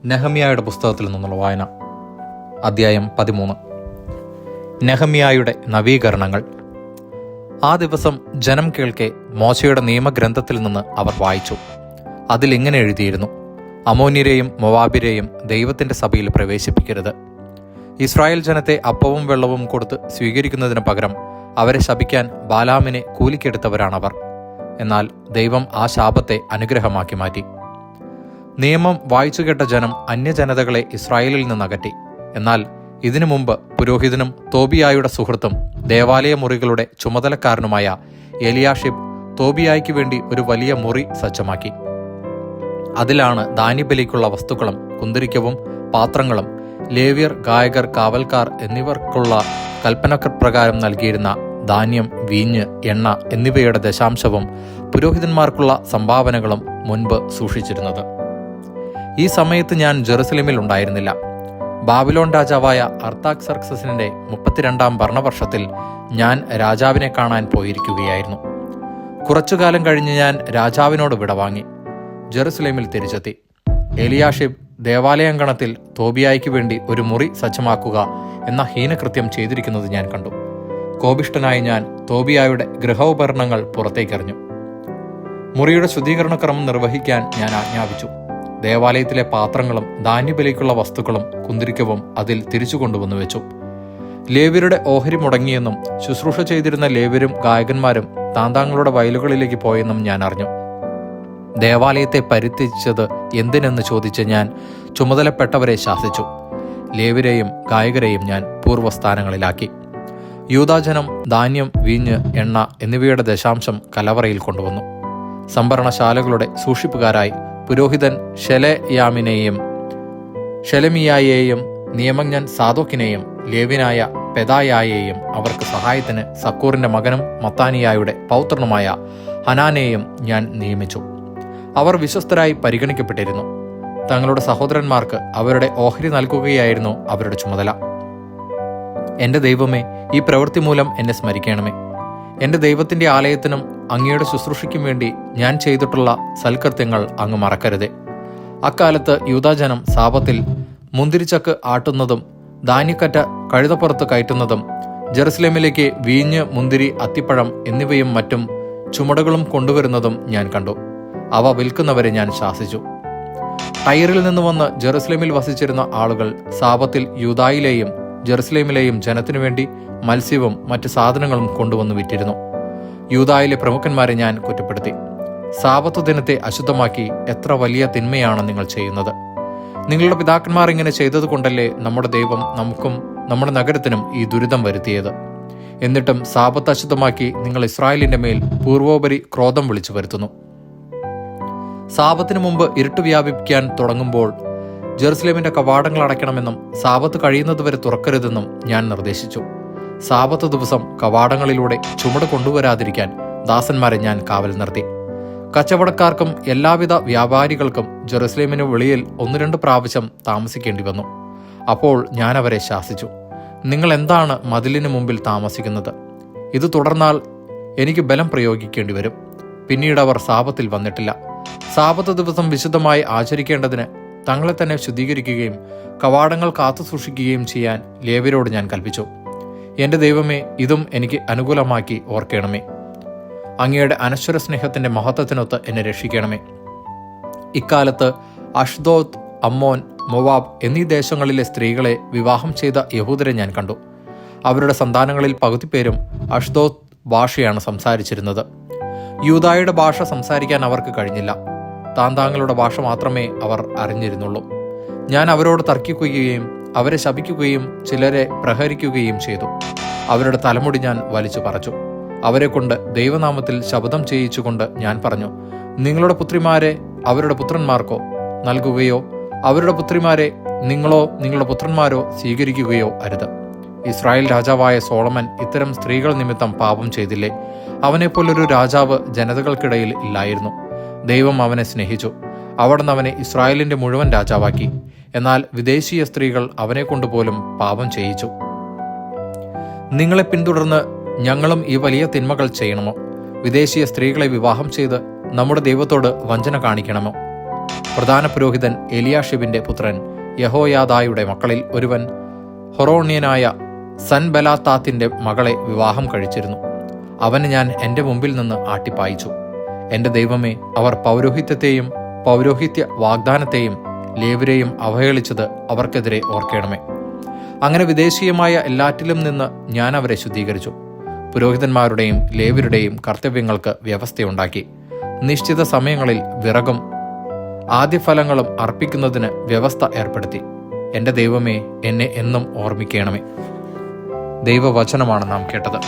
നെഹമ്യായുടെ പുസ്തകത്തിൽ നിന്നുള്ള വായന. അധ്യായം 13. നെഹമ്യായുടെ നവീകരണങ്ങൾ. ആ ദിവസം ജനം കേൾക്കെ മോശയുടെ നിയമഗ്രന്ഥത്തിൽ നിന്ന് അവർ വായിച്ചു. അതിൽ ഇങ്ങനെ എഴുതിയിരുന്നു: അമോന്യരെയും മൊവാബിരെയും ദൈവത്തിൻ്റെ സഭയിൽ പ്രവേശിപ്പിക്കരുത്. ഇസ്രായേൽ ജനത്തെ അപ്പവും വെള്ളവും കൊടുത്ത് സ്വീകരിക്കുന്നതിന് പകരം അവരെ ശപിക്കാൻ ബാലാമിനെ കൂലിക്കെടുത്തവരാണവർ. എന്നാൽ ദൈവം ആ ശാപത്തെ അനുഗ്രഹമാക്കി മാറ്റി. നിയമം വായിച്ചു കേട്ട ജനം അന്യജനതകളെ ഇസ്രായേലിൽ നിന്നകറ്റി. എന്നാൽ ഇതിനു മുമ്പ് പുരോഹിതനും തോബിയായുടെ സുഹൃത്തും ദേവാലയ മുറികളുടെ ചുമതലക്കാരനുമായ എലിയാഷിബ് തോബിയായ്ക്ക് വേണ്ടി ഒരു വലിയ മുറി സജ്ജമാക്കി. അതിലാണ് ധാന്യബലിക്കുള്ള വസ്തുക്കളും കുന്തിരിക്കവും പാത്രങ്ങളും ലേവ്യർ, ഗായകർ, കാവൽക്കാർ എന്നിവർക്കുള്ള കൽപ്പനപ്രകാരം നൽകിയിരുന്ന ധാന്യം, വീഞ്ഞ്, എണ്ണ എന്നിവയുടെ ദശാംശവും പുരോഹിതന്മാർക്കുള്ള സംഭാവനകളും മുൻപ് സൂക്ഷിച്ചിരുന്നത്. ഈ സമയത്ത് ഞാൻ ജെറുസലേമിൽ ഉണ്ടായിരുന്നില്ല. ബാബിലോൺ രാജാവായ അർത്താക്സർക്സസിന്റെ 32-ാം ഭരണവർഷത്തിൽ ഞാൻ രാജാവിനെ കാണാൻ പോയിരിക്കുകയായിരുന്നു. കുറച്ചുകാലം കഴിഞ്ഞ് ഞാൻ രാജാവിനോട് വിടവാങ്ങി ജെറുസലേമിൽ തിരിച്ചെത്തി. എലിയാഷിബ് ദേവാലയാങ്കണത്തിൽ തോബിയായ്ക്ക് വേണ്ടി ഒരു മുറി സജ്ജമാക്കുക എന്ന ഹീനകൃത്യം ചെയ്തിരിക്കുന്നത് ഞാൻ കണ്ടു. കോപിഷ്ഠനായി ഞാൻ തോബിയായുടെ ഗൃഹോപകരണങ്ങൾ പുറത്തേക്കെറിഞ്ഞു. മുറിയുടെ ശുദ്ധീകരണക്രമം നിർവഹിക്കാൻ ഞാൻ ആജ്ഞാപിച്ചു. ദേവാലയത്തിലെ പാത്രങ്ങളും ധാന്യബലിക്കുള്ള വസ്തുക്കളും കുന്തിരിക്കവും അതിൽ തിരിച്ചു കൊണ്ടുവന്നു വെച്ചു. ലേവ്യരുടെ ഓഹരി മുടങ്ങിയെന്നും ശുശ്രൂഷ ചെയ്തിരുന്ന ലേവ്യരും ഗായകന്മാരും താന്താങ്ങളുടെ വയലുകളിലേക്ക് പോയെന്നും ഞാൻ അറിഞ്ഞു. ദേവാലയത്തെ പരിത്യജിച്ചത് എന്തിനെന്ന് ചോദിച്ച് ഞാൻ ചുമതലപ്പെട്ടവരെ ശാസിച്ചു. ലേവ്യരെയും ഗായകരെയും ഞാൻ പൂർവ്വസ്ഥാനങ്ങളിലാക്കി. യൂദാജനം ധാന്യം, വീഞ്ഞ്, എണ്ണ എന്നിവയുടെ ദശാംശം കലവറയിൽ കൊണ്ടുവന്നു. സംഭരണശാലകളുടെ സൂക്ഷിപ്പുകാരായി പുരോഹിതൻ ഷെലമിയായെയും നിയമജ്ഞൻ സാദോക്കിനെയും ലേവ്യനായ പെദായായെയും അവർക്ക് സഹായത്തിന് സക്കൂറിന്റെ മകനും മത്താനിയായുടെ പൗത്രനുമായ ഹനാനെയും ഞാൻ നിയമിച്ചു. അവർ വിശ്വസ്തരായി പരിഗണിക്കപ്പെട്ടിരുന്നു. തങ്ങളുടെ സഹോദരന്മാർക്ക് അവരുടെ ഓഹരി നൽകുകയായിരുന്നു അവരുടെ ചുമതല. എന്റെ ദൈവമേ, ഈ പ്രവൃത്തി മൂലം എന്നെ സ്മരിക്കണമേ. എന്റെ ദൈവത്തിന്റെ ആലയത്തിനും അങ്ങയുടെ ശുശ്രൂഷയ്ക്കും വേണ്ടി ഞാൻ ചെയ്തിട്ടുള്ള സൽകൃത്യങ്ങൾ അങ്ങ് മറക്കരുതേ. അക്കാലത്ത് യൂദാജനം സാപത്തിൽ മുന്തിരിച്ചക്ക് ആട്ടുന്നതും ധാന്യക്കറ്റ കഴുതപ്പുറത്ത് കയറ്റുന്നതും ജെറുസലേമിലേക്ക് വീഞ്ഞ്, മുന്തിരി, അത്തിപ്പഴം എന്നിവയും മറ്റും ചുമടുകളും കൊണ്ടുവരുന്നതും ഞാൻ കണ്ടു. അവ വിൽക്കുന്നവരെ ഞാൻ ശാസിച്ചു. ടൈറിൽ നിന്ന് വന്ന് ജെറുസലേമിൽ വസിച്ചിരുന്ന ആളുകൾ സാപത്തിൽ യൂദായിലെയും ജെറുസലേമിലെയും ജനത്തിനു വേണ്ടി മത്സ്യവും മറ്റ് സാധനങ്ങളും കൊണ്ടുവന്ന് വിറ്റിരുന്നു. യൂദായിലെ പ്രമുഖന്മാരെ ഞാൻ കുറ്റപ്പെടുത്തി. സാപത്ത് ദിനത്തെ അശുദ്ധമാക്കി എത്ര വലിയ തിന്മയാണ് നിങ്ങൾ ചെയ്യുന്നത്! നിങ്ങളുടെ പിതാക്കന്മാർ ഇങ്ങനെ ചെയ്തതുകൊണ്ടല്ലേ നമ്മുടെ ദൈവം നമുക്കും നമ്മുടെ നഗരത്തിനും ഈ ദുരിതം വരുത്തിയത്. എന്നിട്ടും സാപത്ത് അശുദ്ധമാക്കി നിങ്ങൾ ഇസ്രായേലിന്റെ മേൽ പൂർവോപരി ക്രോധം വിളിച്ചു വരുത്തുന്നു. സാപത്തിനു മുമ്പ് ഇരുട്ട് വ്യാപിപ്പിക്കാൻ തുടങ്ങുമ്പോൾ ജെറുസലേമിന്റെ കവാടങ്ങൾ അടയ്ക്കണമെന്നും സാപത്ത് കഴിയുന്നതുവരെ തുറക്കരുതെന്നും ഞാൻ നിർദ്ദേശിച്ചു. സാപത്ത് ദിവസം കവാടങ്ങളിലൂടെ ചുമട് കൊണ്ടുവരാതിരിക്കാൻ ദാസന്മാരെ ഞാൻ കാവൽ നിർത്തി. കച്ചവടക്കാർക്കും എല്ലാവിധ വ്യാപാരികൾക്കും ജെറുസലേമിന് വെളിയിൽ 1-2 പ്രാവശ്യം താമസിക്കേണ്ടി വന്നു. അപ്പോൾ ഞാൻ അവരെ ശാസിച്ചു: നിങ്ങൾ എന്താണ് മതിലിന് മുമ്പിൽ താമസിക്കുന്നത്? ഇത് തുടർന്നാൽ എനിക്ക് ബലം പ്രയോഗിക്കേണ്ടി വരും. പിന്നീട് അവർ സാപത്തിൽ വന്നിട്ടില്ല. സാപത്ത് ദിവസം വിശുദ്ധമായി ആചരിക്കേണ്ടതിന് തങ്ങളെ തന്നെ ശുദ്ധീകരിക്കുകയും കവാടങ്ങൾ കാത്തു സൂക്ഷിക്കുകയും ചെയ്യാൻ ലേവ്യരോട് ഞാൻ കൽപ്പിച്ചു. എന്റെ ദൈവമേ, ഇതും എനിക്ക് അനുകൂലമാക്കി ഓർക്കണമേ. അങ്ങയുടെ അനശ്വര സ്നേഹത്തിന്റെ മഹത്വത്തിനൊത്ത് എന്നെ രക്ഷിക്കണമേ. ഇക്കാലത്ത് അഷ്ദോദ്, അമ്മോൻ, മൊവാബ് എന്നീ ദേശങ്ങളിലെ സ്ത്രീകളെ വിവാഹം ചെയ്ത യഹൂദരെ ഞാൻ കണ്ടു. അവരുടെ സന്താനങ്ങളിൽ പകുതി പേരും അഷ്ദോദ് ഭാഷയാണ് സംസാരിച്ചിരുന്നത്. യൂദായുടെ ഭാഷ സംസാരിക്കാൻ അവർക്ക് കഴിഞ്ഞില്ല. താന്താങ്ങളുടെ ഭാഷ മാത്രമേ അവർ അറിഞ്ഞിരുന്നുള്ളൂ. ഞാൻ അവരോട് തർക്കിക്കുകയും അവരെ ശപിക്കുകയും ചിലരെ പ്രഹരിക്കുകയും ചെയ്തു. അവരുടെ തലമുടി ഞാൻ വലിച്ചു പറിച്ചു. അവരെ കൊണ്ട് ദൈവനാമത്തിൽ ശപഥം ചെയ്യിച്ചുകൊണ്ട് ഞാൻ പറഞ്ഞു: നിങ്ങളുടെ പുത്രിമാരെ അവരുടെ പുത്രന്മാർക്കോ നൽകുകയോ അവരുടെ പുത്രിമാരെ നിങ്ങളോ നിങ്ങളുടെ പുത്രന്മാരോ സ്വീകരിക്കുകയോ അരുത്. ഇസ്രായേൽ രാജാവായ സോളമൻ ഇത്തരം സ്ത്രീകൾ നിമിത്തം പാപം ചെയ്തില്ലേ? അവനെപ്പോലൊരു രാജാവ് ജനതകൾക്കിടയിൽ ഇല്ലായിരുന്നു. ദൈവം അവനെ സ്നേഹിച്ചു. അവിടുന്ന് അവനെ ഇസ്രായേലിന്റെ മുഴുവൻ രാജാവാക്കി. എന്നാൽ വിദേശീയ സ്ത്രീകൾ അവനെ കൊണ്ടുപോലും പാപം ചെയ്യിച്ചു. നിങ്ങളെ പിന്തുടർന്ന് ഞങ്ങളും ഈ വലിയ തിന്മകൾ ചെയ്യണമോ? വിദേശീയ സ്ത്രീകളെ വിവാഹം ചെയ്ത് നമ്മുടെ ദൈവത്തോട് വഞ്ചന കാണിക്കണമോ? പ്രധാന പുരോഹിതൻ എലിയാഷിബിന്റെ പുത്രൻ യഹോയാദായുടെ മക്കളിൽ ഒരുവൻ ഹൊറോണ്യനായ സൻബലാത്താത്തിന്റെ മകളെ വിവാഹം കഴിച്ചിരുന്നു. അവന് ഞാൻ എൻ്റെ മുമ്പിൽ നിന്ന് ആട്ടിപ്പായിച്ചു. എൻ്റെ ദൈവമേ, അവർ പൗരോഹിത്യത്തെയും പൗരോഹിത്യ വാഗ്ദാനത്തെയും ലേവ്യരെയും അവഹേളിച്ചത് അവർക്കെതിരെ ഓർക്കണമേ. അങ്ങനെ വിദേശീയമായ എല്ലാറ്റിലും നിന്ന് ഞാൻ അവരെ ശുദ്ധീകരിച്ചു. പുരോഹിതന്മാരുടെയും ലേവ്യരുടെയും കർത്തവ്യങ്ങൾക്ക് വ്യവസ്ഥയുണ്ടാക്കി. നിശ്ചിത സമയങ്ങളിൽ വിറകും ആദ്യഫലങ്ങളും അർപ്പിക്കുന്നതിന് വ്യവസ്ഥ ഏർപ്പെടുത്തി. എൻ്റെ ദൈവമേ, എന്നെ എന്നും ഓർമ്മിക്കണമേ. ദൈവവചനമാണ് നാം കേട്ടത്.